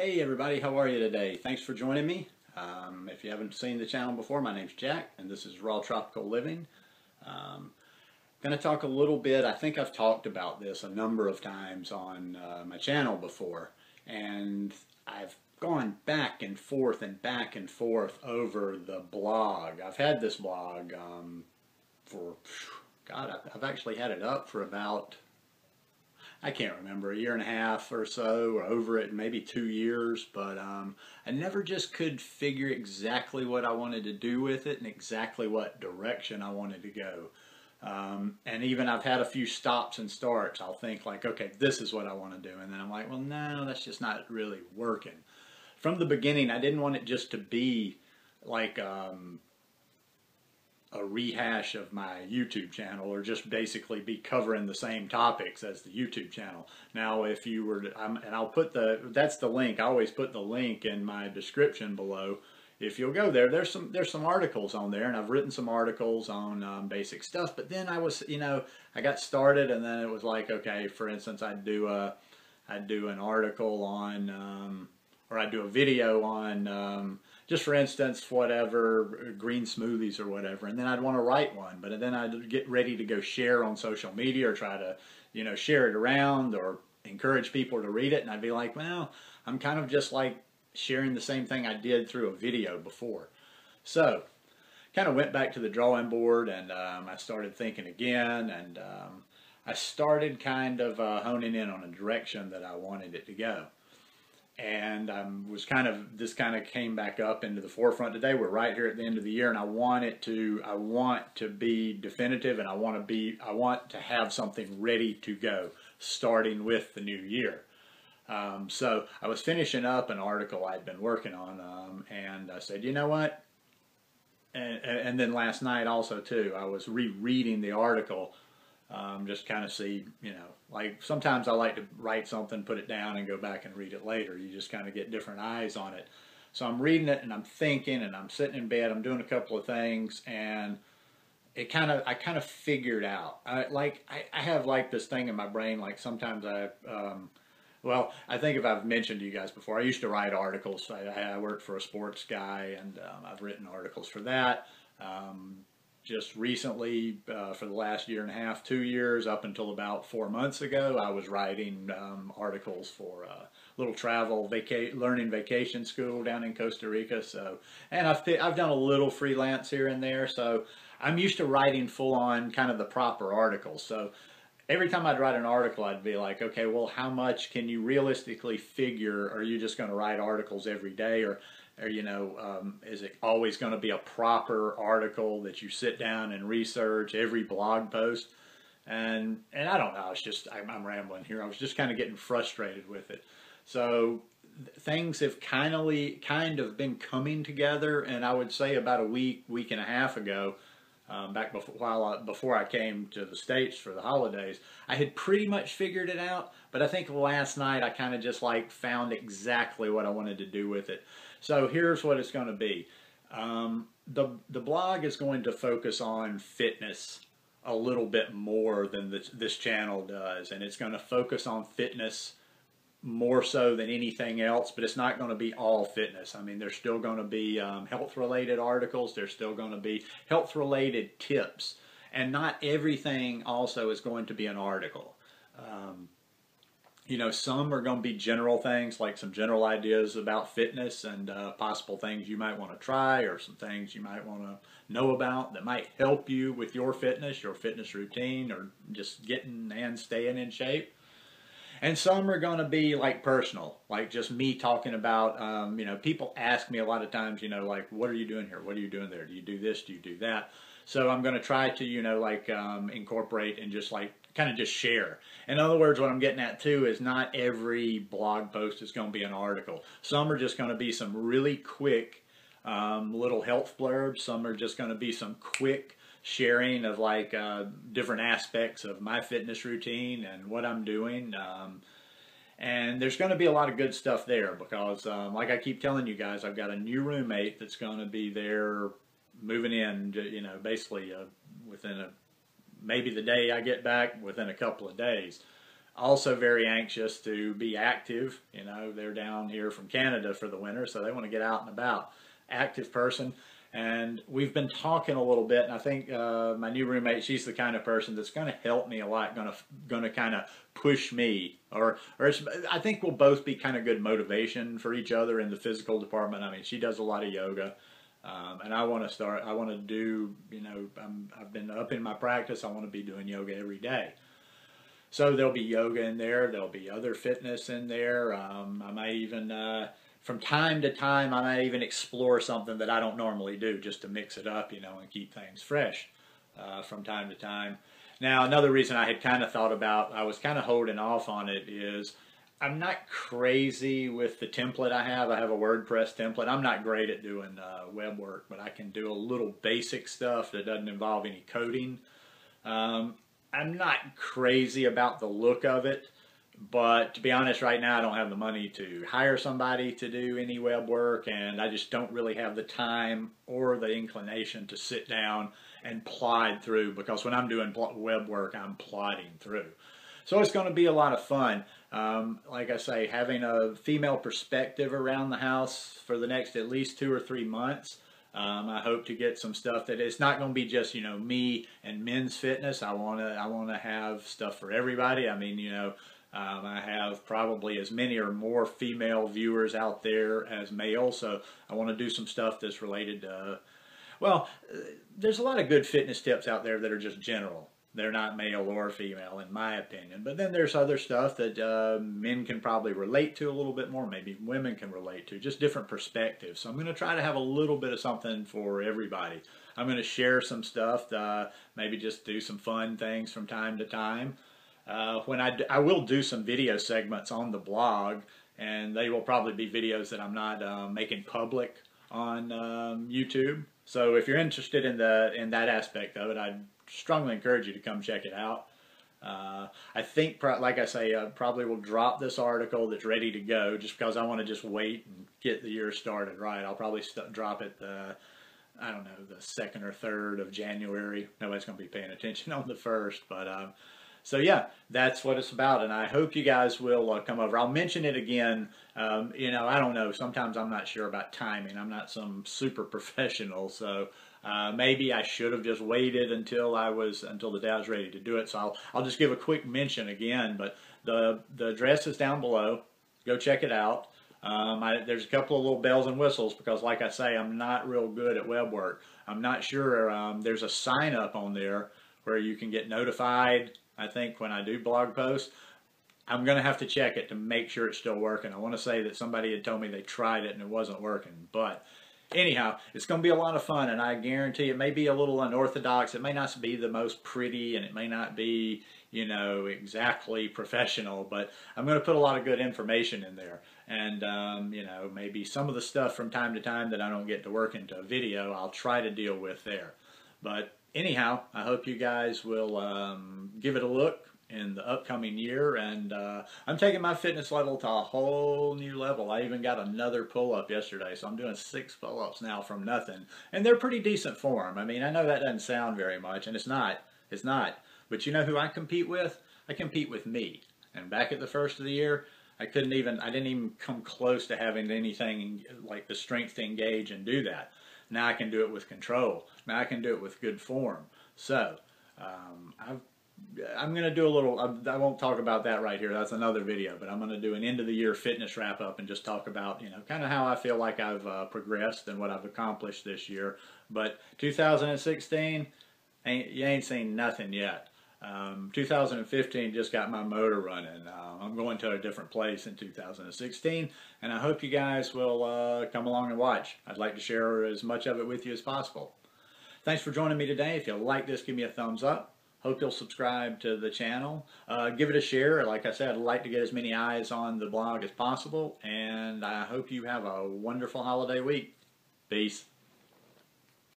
Hey everybody, how are you today? Thanks for joining me. If you haven't seen the channel before, my name's Jack and this is Raw Tropical Living. Going to talk a little bit, I think I've talked about this a number of times on my channel before, and I've gone back and forth over the blog. I've had this blog for, God, I've actually had it up for about, I can't remember, a year and a half or so, or over it, maybe 2 years, but I never just could figure exactly what I wanted to do with it and exactly what direction I wanted to go. And even I've had a few stops and starts. I'll think like, okay, this is what I want to do, and then I'm like, well, no, that's just not really working. From the beginning, I didn't want it just to be like a rehash of my YouTube channel, or just basically be covering the same topics as the YouTube channel. Now, if you were to, and I'll put that's the link. I always put the link in my description below. If you'll go there, there's some articles on there, and I've written some articles on basic stuff. But then I was, I got started, and then it was like, okay, for instance, I'd do an article on, or I'd do a video on, just for instance, whatever, green smoothies or whatever, and then I'd want to write one, but then I'd get ready to go share on social media or try to, share it around or encourage people to read it, and I'd be like, well, I'm kind of just like sharing the same thing I did through a video before. So, kind of went back to the drawing board, and I started thinking again, and I started kind of honing in on a direction that I wanted it to go. And this kind of came back up into the forefront today. We're right here at the end of the year, and I want to be definitive, and I want to have something ready to go, starting with the new year. So I was finishing up an article I'd been working on, and I said, you know what? And then last night also too, I was rereading the article. Just kind of see, like sometimes I like to write something, put it down, and go back and read it later. You just kind of get different eyes on it. So I'm reading it, and I'm thinking, and I'm sitting in bed, I'm doing a couple of things, and I kind of figured out. I have like this thing in my brain, like sometimes well, I think if I've mentioned to you guys before, I used to write articles. I worked for a sports guy, and I've written articles for that. Just recently, for the last year and a half, 2 years, up until about 4 months ago, I was writing articles for a little travel learning vacation school down in Costa Rica. So, and I've done a little freelance here and there. So I'm used to writing full on kind of the proper articles. So every time I'd write an article, I'd be like, okay, well, how much can you realistically figure? Are you just going to write articles every day, or is it always going to be a proper article that you sit down and research every blog post? And I don't know. It's just I'm rambling here. I was just kind of getting frustrated with it. So things have kind of been coming together, and I would say about a week and a half ago, back before I came to the States for the holidays, I had pretty much figured it out. But I think last night I kind of just like found exactly what I wanted to do with it. So here's what it's going to be. The blog is going to focus on fitness a little bit more than this channel does, and it's going to focus on fitness more so than anything else, but it's not going to be all fitness. I mean, there's still going to be health-related articles. There's still going to be health-related tips, and not everything also is going to be an article. Some are going to be general things, like some general ideas about fitness and possible things you might want to try, or some things you might want to know about that might help you with your fitness routine, or just getting and staying in shape. And some are going to be like personal, like just me talking about, people ask me a lot of times, like, what are you doing here? What are you doing there? Do you do this? Do you do that? So I'm going to try to, incorporate and just like kind of just share. In other words, what I'm getting at too is not every blog post is going to be an article. Some are just going to be some really quick little health blurbs. Some are just going to be some quick sharing of like different aspects of my fitness routine and what I'm doing. And there's going to be a lot of good stuff there because, like I keep telling you guys, I've got a new roommate that's going to be there moving in, basically within maybe the day I get back, within a couple of days. Also very anxious to be active. You know, they're down here from Canada for the winter, so they want to get out and about. Active person. And we've been talking a little bit, and I think my new roommate, she's the kind of person that's going to help me a lot, going to kind of push me, or I think we'll both be kind of good motivation for each other in the physical department. I mean, she does a lot of yoga, and I want to do, you know, I've been up in my practice. I want to be doing yoga every day. So there'll be yoga in there. There'll be other fitness in there. I might even from time to time, I might even explore something that I don't normally do just to mix it up, you know, and keep things fresh from time to time. Now, another reason I had kind of thought about, I was kind of holding off on it, is I'm not crazy with the template I have. I have a WordPress template. I'm not great at doing web work, but I can do a little basic stuff that doesn't involve any coding. I'm not crazy about the look of it. But to be honest, right now I don't have the money to hire somebody to do any web work, and I just don't really have the time or the inclination to sit down and plod through, because when I'm doing web work, I'm plodding through. So it's going to be a lot of fun. Like I say, having a female perspective around the house for the next at least 2 or 3 months. I hope to get some stuff that it's not going to be just, you know, me and men's fitness. I want to have stuff for everybody. I mean, you know, I have probably as many or more female viewers out there as male, so I want to do some stuff that's related to, well, there's a lot of good fitness tips out there that are just general. They're not male or female, in my opinion. But then there's other stuff that men can probably relate to a little bit more, maybe women can relate to, just different perspectives. So I'm going to try to have a little bit of something for everybody. I'm going to share some stuff, maybe just do some fun things from time to time. When I will do some video segments on the blog, and they will probably be videos that I'm not making public on YouTube. So if you're interested in that aspect of it, I'd strongly encourage you to come check it out. I think, like I say, I probably will drop this article that's ready to go, just because I want to just wait and get the year started right. I'll probably drop it I don't know, the 2nd or 3rd of January. Nobody's going to be paying attention on the 1st, but so yeah, that's what it's about, and I hope you guys will come over. I'll mention it again. You know, I don't know. Sometimes I'm not sure about timing. I'm not some super professional, so maybe I should have just waited until the day I was ready to do it. So I'll just give a quick mention again. But the address is down below. Go check it out. There's a couple of little bells and whistles, because, like I say, I'm not real good at web work. I'm not sure. There's a sign up on there where you can get notified, I think, when I do blog posts. I'm going to have to check it to make sure it's still working. I want to say that somebody had told me they tried it and it wasn't working. But anyhow, it's going to be a lot of fun, and I guarantee it may be a little unorthodox. It may not be the most pretty, and it may not be, you know, exactly professional, but I'm going to put a lot of good information in there. And, you know, maybe some of the stuff from time to time that I don't get to work into a video, I'll try to deal with there. But anyhow, I hope you guys will give it a look in the upcoming year, and I'm taking my fitness level to a whole new level. I even got another pull-up yesterday, so I'm doing 6 pull-ups now from nothing, and they're pretty decent form. I mean, I know that doesn't sound very much, and it's not, but you know who I compete with? I compete with me. And back at the first of the year, I didn't even come close to having anything like the strength to engage and do that. Now I can do it with control. Now I can do it with good form. So I'm going to do a little, I won't talk about that right here. That's another video, but I'm going to do an end of the year fitness wrap up and just talk about, you know, kind of how I feel like I've progressed and what I've accomplished this year. But 2016, you ain't seen nothing yet. 2015 just got my motor running. I'm going to a different place in 2016, and I hope you guys will come along and watch. I'd like to share as much of it with you as possible. Thanks for joining me today. If you like this, give me a thumbs up. Hope you'll subscribe to the channel. Give it a share. Like I said, I'd like to get as many eyes on the blog as possible, and I hope you have a wonderful holiday week. Peace.